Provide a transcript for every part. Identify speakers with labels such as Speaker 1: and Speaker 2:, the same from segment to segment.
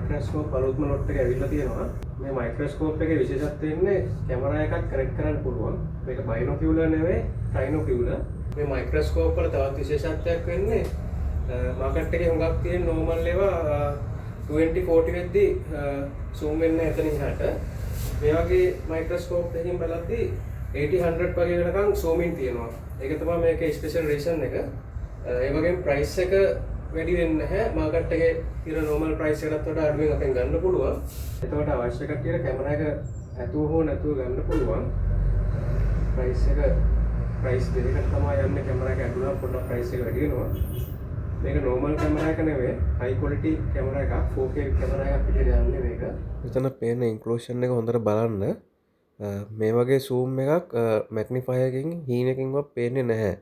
Speaker 1: Microscope අලුත්ම lot එක ඇවිල්ලා තියෙනවා. මේ මයික්‍රොස්කෝප් එකේ විශේෂත්වය ඉන්නේ කැමරා එකක් කනෙක්ට් කරන්න පුළුවන්. මේක බයිනොකියුලර් නෙවෙයි ට්‍රයිනොකියුලර්. මේ මයික්‍රොස්කෝප් වල තවත් විශේෂත්වයක් වෙන්නේ මාකට් එකේ හුඟක් තියෙන නෝමල් ඒවා 2040 වෙද්දී zoom වෙන්නේ එතන ඉහට. මේ වගේ මයික්‍රොස්කෝප් එකකින් බලද්දී 80 100 වගේ වෙනකන් zoom in තියෙනවා. ඒක තමයි මේකේ ස්පෙෂලායිසේෂන් එක. ඒ වගේම ප්‍රයිස් එක වැඩි වෙන්නේ නැහැ. මාකට් එකේ තියෙන normal price එකකට වඩා අඩුවෙන් අපෙන් ගන්න පුළුවන්. එතකොට අවශ්‍ය කට්ටියට කැමරා එක ඇතුව හෝ නැතුව ගන්න පුළුවන්. price දෙකකට තමයි යන්නේ. කැමරා එක ඇතුළම පොඩ්ඩක් price එක වැඩි වෙනවා. මේක normal කැමරා එක නෙවෙයි high quality කැමරා එකක් 4K කැමරා එකක් පිටියට යන්නේ මේක. මෙතන පේන inclusion එක හොඳට බලන්න. මේ වගේ zoom එකක් magnifier එකකින් හීනකින්වත් පේන්නේ නැහැ.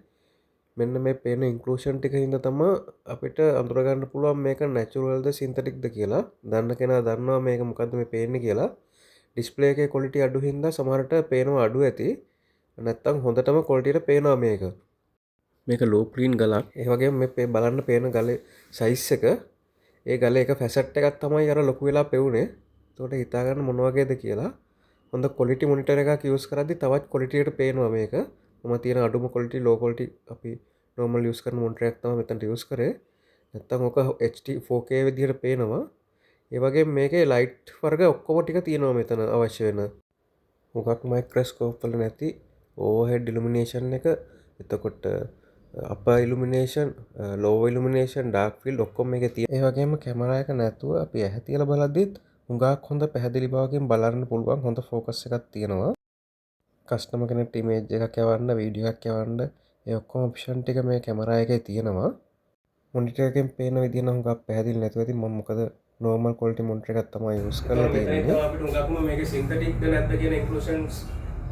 Speaker 1: මෙන්න මේ පේන ඉන්ක්ලූෂන් ටික හින්දා තමයි අපිට අඳුරගන්න පුළුවන් මේක නැචරල්ද සින්තටික්ද කියලා. දන්න කෙනා දන්නවා මේක මොකද්ද මේ පේන්නේ කියලා. ඩිස්ප්ලේ එකේ ක්වොලිටි අඩු හින්දා සමහරට පේනවා අඩු ඇති. නැත්තම් හොඳටම ක්වොලිටියට පේනවා මේක. මේක ලෝ ක්ලීන් ගලක්. ඒ වගේම මේ බලන්න පේන ගලේ සයිස් එක. ඒ ගලේ එක ෆැසට් එකක් තමයි අර ලොකු වෙලා පෙවුනේ. ඒකට හිතා ගන්න මොන වගේද කියලා. හොඳ ක්වොලිටි මොනිටර් එකක් යූස් කරද්දි තවත් ක්වොලිටියට පේනවා මේක. මම තියෙන අඩුම ක්වොලිටි ලෝ ක්වොලිටි අපි normal use කරන මොනිටර් එකක් තමයි මෙතනට use කරේ. නැත්තම් ඔක HD 4K විදිහට පේනවා. ඒ වගේම මේකේ ලයිට් වර්ග ඔක්කොම ටික තියෙනවා මෙතන අවශ්‍ය වෙන. මොකක් මයික්‍රොස්කෝප් වල නැති overhead illumination එක, එතකොට upper illumination, lower illumination, dark field ඔක්කොම මේකේ තියෙනවා. ඒ වගේම කැමරා එක නැතුව අපි ඇහැ තියලා බලද්දිත් හුඟක් හොඳ පැහැදිලි බවකින් බලන්න පුළුවන්. හොඳ focus එකක් තියෙනවා. කස්ටමර් කෙනෙක්ට ඉමේජ් එකක් යවන්න, වීඩියෝ එකක් යවන්න, ඒ ඔක්කොම ඔප්ෂන් ටික මේ කැමරා එකේ තියෙනවා. මොනිටර් එකෙන් පේන විදිහ නම් හුඟක් පැහැදිලි නැතුව ඇති. මම මොකද normal quality monitor එකක් තමයි use කරලා තියෙන්නේ. අපිට හුඟක්ම මේකේ සින්තටික්ද නැද්ද කියන ඉන්ක්ලූෂන්ස්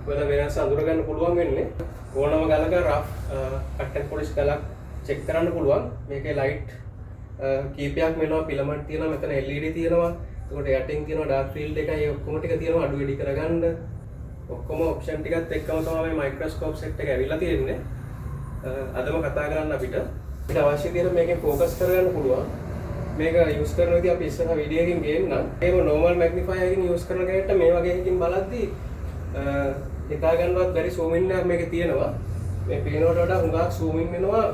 Speaker 1: වල වෙනස අඳුරගන්න පුළුවන් වෙන්නේ. ඕනම ගලක රෆ් කට් ඇන්ඩ් පොලිෂ් ගලක් චෙක් කරන්න පුළුවන්. මේකේ ලයිට් කීපයක් වෙනවා, පිලමන්ට් තියෙනවා, මෙතන LED තියෙනවා. එතකොට යටින් තියෙනවා ඩාර්ක් ෆීල්ඩ් එකයි ඔක්කොම ටික තියෙනවා අඩු වැඩි කරගන්න. ඔක්කොම ඔප්ෂන් ටිකත් එක්කම තමයි මේ මයික්‍රොස්කෝප් සෙට් එක ඇවිල්ලා තියෙන්නේ. අදම කතා කරන්න අපිට අවශ්‍ය විදිහට මේකෙන් ફોකස් කරගන්න පුළුවන්. මේක යූස් කරන විදිහ අපි ඉස්සරහ වීඩියෝ එකකින් ගේන්නම්. ඒකම normal magnifier එකකින් යූස් කරන කෙනෙක්ට මේ වගේ එකකින් බලද්දී හිතා ගන්නවත් බැරි zoom in එකක් මේකේ තියෙනවා. මේ පේනවට වඩා හුඟක් zoom in වෙනවා.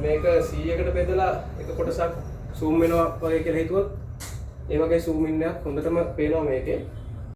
Speaker 1: මේක 100කට බෙදලා එක කොටසක් zoom වෙනවා වගේ කියලා හිතුවොත් ඒ වගේ zoom in එකක් හොඳටම පේනවා මේකේ.